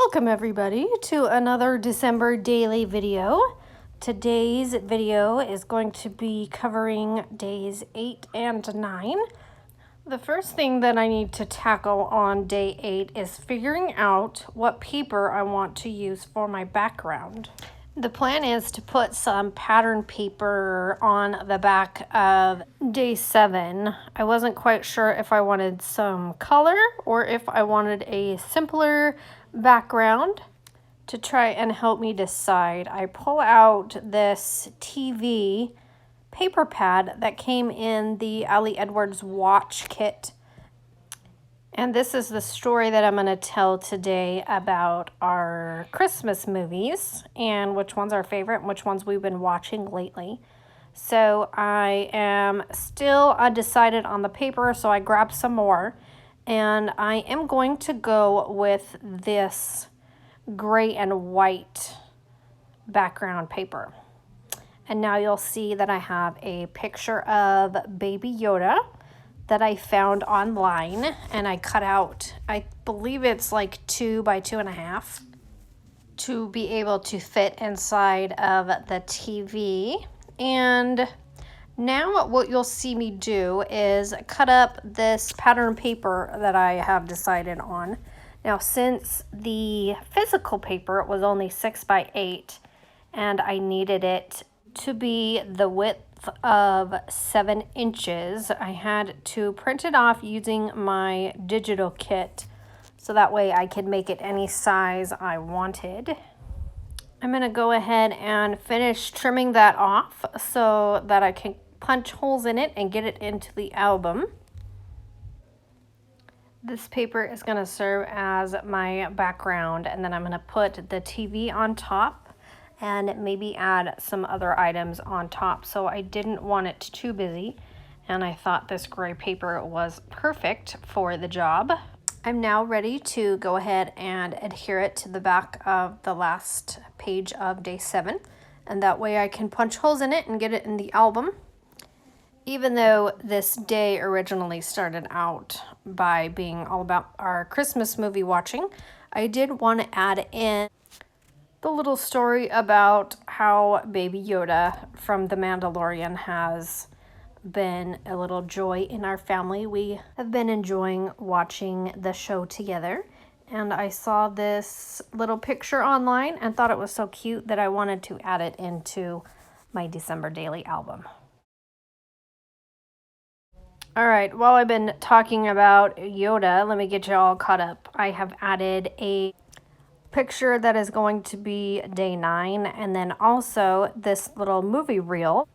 Welcome everybody to another December daily video. Today's video is going to be covering days 8 and 9. The first thing that I need to tackle on day 8 is figuring out what paper I want to use for my background. The plan is to put some pattern paper on the back of day 7. I wasn't quite sure if I wanted some color or if I wanted a simpler background. To try and help me decide, I pull out this TV paper pad that came in the Ali Edwards watch kit. And this is the story that I'm going to tell today about our Christmas movies and which one's our favorite and which ones we've been watching lately. So I am still undecided on the paper, so I grabbed some more. And I am going to go with this gray and white background paper. And now you'll see that I have a picture of Baby Yoda that I found online, and I cut out, I believe it's like 2 by 2.5 to be able to fit inside of the TV. And now what you'll see me do is cut up this pattern paper that I have decided on. Now, since the physical paper was only 6 by 8 and I needed it to be the width of 7 inches, I had to print it off using my digital kit so that way I could make it any size I wanted. I'm going to go ahead and finish trimming that off so that I can punch holes in it and get it into the album. This paper is going to serve as my background, and then I'm going to put the TV on top and maybe add some other items on top. So I didn't want it too busy, and I thought this gray paper was perfect for the job. I'm now ready to go ahead and adhere it to the back of the last page of day 7, and that way I can punch holes in it and get it in the album. Even though this day originally started out by being all about our Christmas movie watching, I did want to add in the little story about how Baby Yoda from The Mandalorian has been a little joy in our family. We have been enjoying watching the show together, and I saw this little picture online and thought it was so cute that I wanted to add it into my December daily album. All right, while I've been talking about Yoda, let me get you all caught up. I have added a picture that is going to be day 9, and then also this little movie reel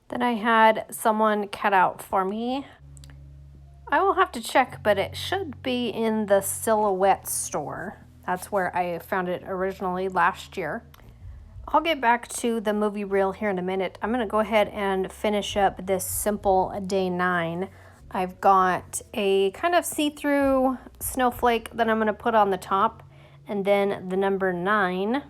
that I had someone cut out for me. I will have to check, but it should be in the Silhouette store. That's where I found it originally last year. I'll get back to the movie reel here in a minute. I'm going to go ahead and finish up this simple day 9. I've got a kind of see-through snowflake that I'm going to put on the top, and then the number 9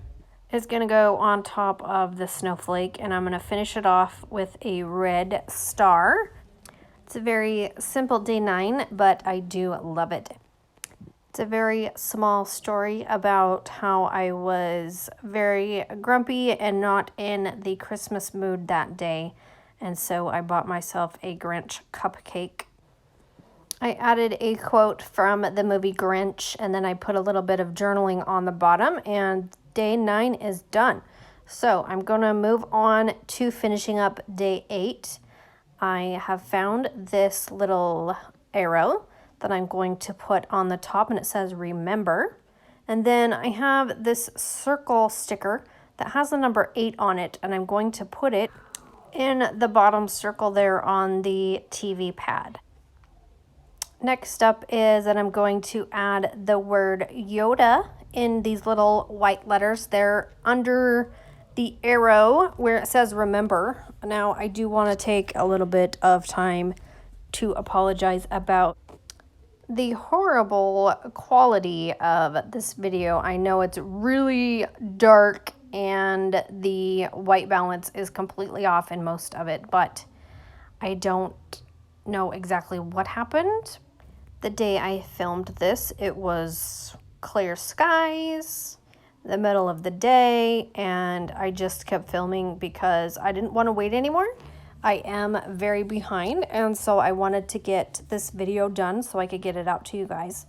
is going to go on top of the snowflake, and I'm going to finish it off with a red star. It's a very simple day 9, but I do love it. It's a very small story about how I was very grumpy and not in the Christmas mood that day, and so I bought myself a Grinch cupcake. I added a quote from the movie Grinch, and then I put a little bit of journaling on the bottom, and day 9 is done. So I'm going to move on to finishing up day 8. I have found this little arrow that I'm going to put on the top, and it says remember. And then I have this circle sticker that has the number 8 on it, and I'm going to put it in the bottom circle there on the TV pad. Next up is that I'm going to add the word Yoda in these little white letters there under the arrow where it says remember. Now, I do want to take a little bit of time to apologize about the horrible quality of this video. I know it's really dark and the white balance is completely off in most of it, but I don't know exactly what happened. The day I filmed this, it was clear skies, the middle of the day, and I just kept filming because I didn't want to wait anymore. I am very behind, and so I wanted to get this video done so I could get it out to you guys.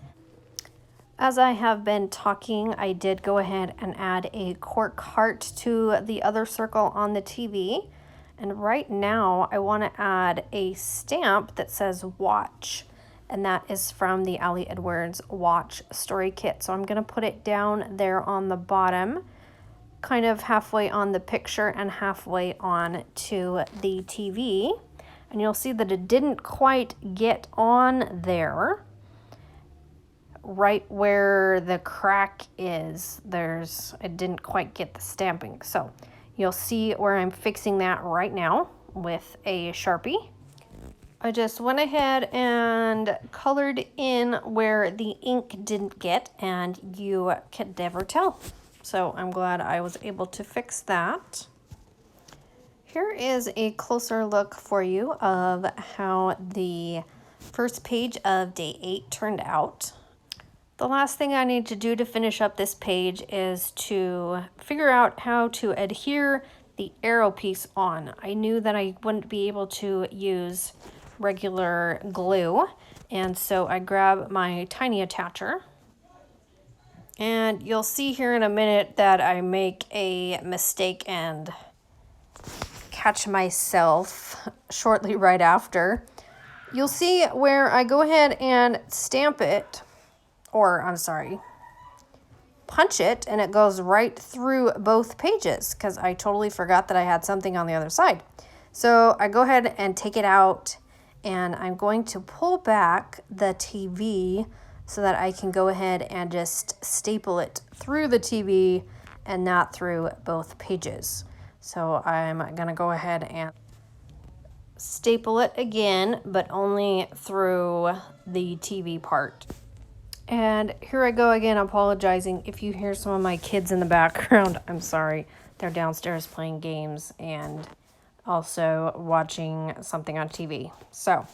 As I have been talking, I did go ahead and add a cork heart to the other circle on the TV. And right now I want to add a stamp that says watch. And that is from the Ali Edwards Watch Story Kit. So I'm going to put it down there on the bottom, kind of halfway on the picture and halfway on to the TV. And you'll see that it didn't quite get on there. Right where the crack is, it didn't quite get the stamping. So you'll see where I'm fixing that right now with a Sharpie. I just went ahead and colored in where the ink didn't get, and you can never tell. So I'm glad I was able to fix that. Here is a closer look for you of how the first page of day 8 turned out. The last thing I need to do to finish up this page is to figure out how to adhere the arrow piece on. I knew that I wouldn't be able to use regular glue, and so I grabbed my tiny attacher. And you'll see here in a minute that I make a mistake and catch myself shortly right after. You'll see where I go ahead and stamp it, or I'm sorry, punch it, and it goes right through both pages because I totally forgot that I had something on the other side. So I go ahead and take it out, and I'm going to pull back the TV so that I can go ahead and just staple it through the TV and not through both pages. So I'm gonna go ahead and staple it again, but only through the TV part. And here I go again, apologizing if you hear some of my kids in the background. I'm sorry. They're downstairs playing games and also watching something on TV. So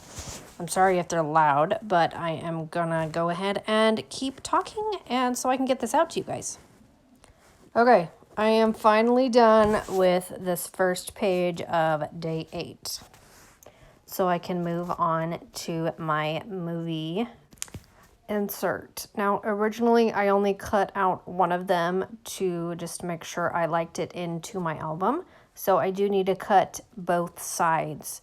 I'm sorry if they're loud, but I am gonna go ahead and keep talking and so I can get this out to you guys. Okay, I am finally done with this first page of day 8. So I can move on to my movie insert. Now, originally I only cut out one of them to just make sure I liked it into my album. So I do need to cut both sides,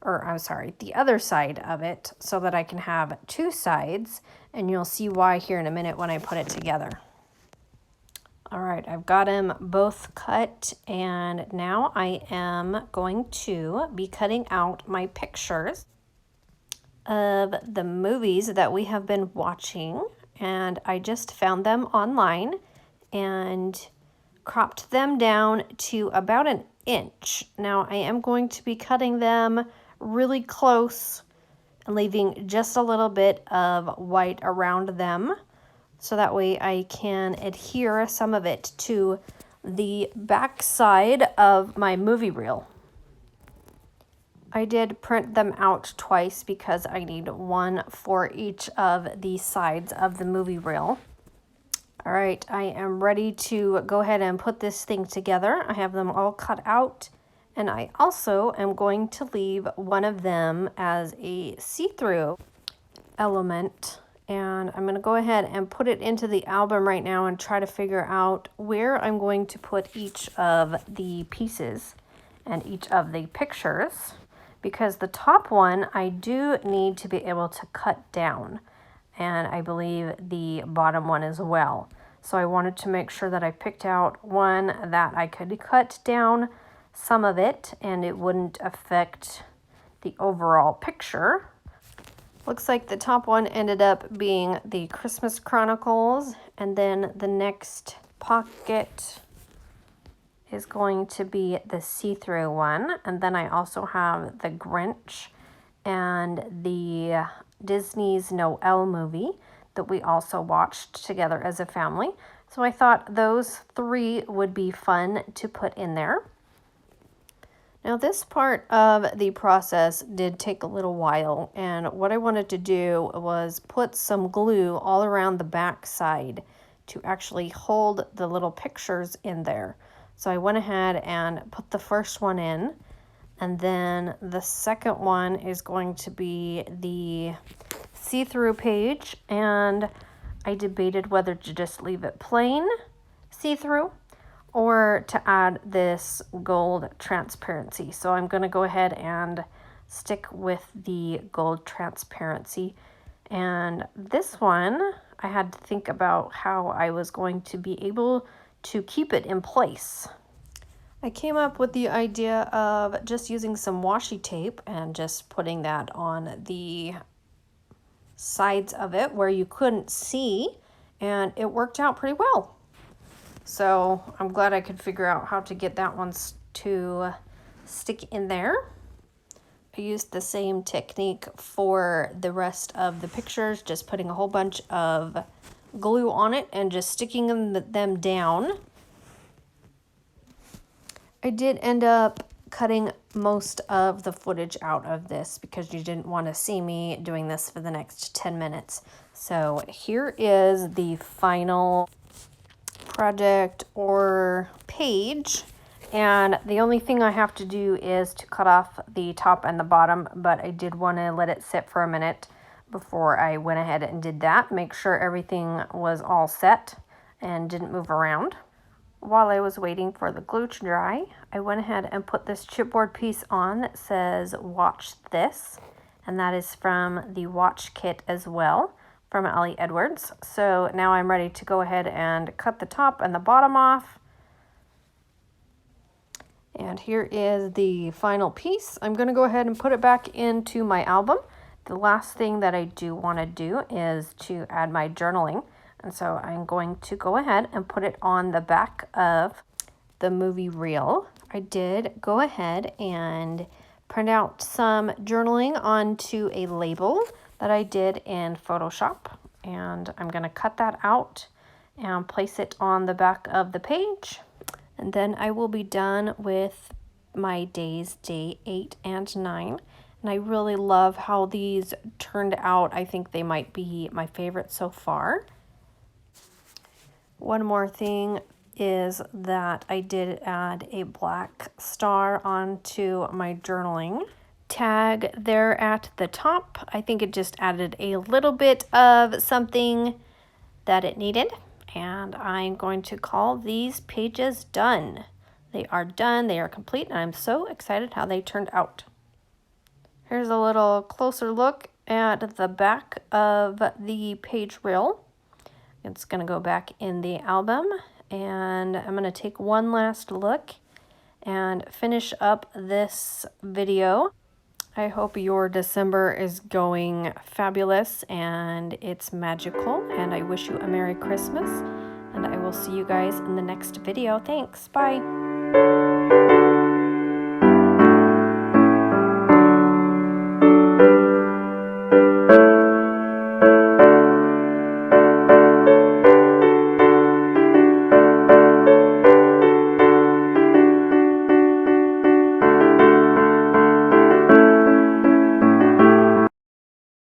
or I'm sorry, the other side of it, so that I can have 2 sides, and you'll see why here in a minute when I put it together. All right, I've got them both cut, and now I am going to be cutting out my pictures of the movies that we have been watching, and I just found them online and cropped them down to about 1 inch. Now I am going to be cutting them really close and leaving just a little bit of white around them so that way I can adhere some of it to the back side of my movie reel. I did print them out twice because I need one for each of the sides of the movie reel. All right, I am ready to go ahead and put this thing together. I have them all cut out, and I also am going to leave one of them as a see-through element. And I'm going to go ahead and put it into the album right now and try to figure out where I'm going to put each of the pieces and each of the pictures. Because the top one I do need to be able to cut down, and I believe the bottom one as well. So I wanted to make sure that I picked out one that I could cut down some of it and it wouldn't affect the overall picture. Looks like the top one ended up being the Christmas Chronicles, and then the next pocket is going to be the see-through one. And then I also have the Grinch and the Disney's Noel movie that we also watched together as a family. So I thought those 3 would be fun to put in there. Now this part of the process did take a little while, and what I wanted to do was put some glue all around the back side to actually hold the little pictures in there. So I went ahead and put the first one in, and then the second one is going to be the see-through page, and I debated whether to just leave it plain see-through or to add this gold transparency. So I'm going to go ahead and stick with the gold transparency. And this one, I had to think about how I was going to be able to keep it in place. I came up with the idea of just using some washi tape and just putting that on the sides of it where you couldn't see, and it worked out pretty well. So I'm glad I could figure out how to get that one to stick in there. I used the same technique for the rest of the pictures, just putting a whole bunch of glue on it and just sticking them down. I did end up cutting most of the footage out of this because you didn't want to see me doing this for the next 10 minutes. So here is the final project or page, and the only thing I have to do is to cut off the top and the bottom, but I did want to let it sit for a minute before I went ahead and did that. Make sure everything was all set and didn't move around. While I was waiting for the glue to dry, I went ahead and put this chipboard piece on that says "Watch This," and that is from the watch kit as well, from Ellie Edwards. So now I'm ready to go ahead and cut the top and the bottom off. And here is the final piece. I'm going to go ahead and put it back into my album. The last thing that I do want to do is to add my journaling. And so I'm going to go ahead and put it on the back of the movie reel. I did go ahead and print out some journaling onto a label that I did in Photoshop, and I'm going to cut that out and place it on the back of the page, and then I will be done with my days, day 8 and 9. And I really love how these turned out. I think they might be my favorite so far. One more thing is that I did add a black star onto my journaling tag there at the top. I think it just added a little bit of something that it needed, and I'm going to call these pages done. They are done, they are complete, and I'm so excited how they turned out. Here's a little closer look at the back of the page reel. It's going to go back in the album, and I'm going to take one last look and finish up this video. I hope your December is going fabulous and it's magical, and I wish you a Merry Christmas, and I will see you guys in the next video. Thanks. Bye.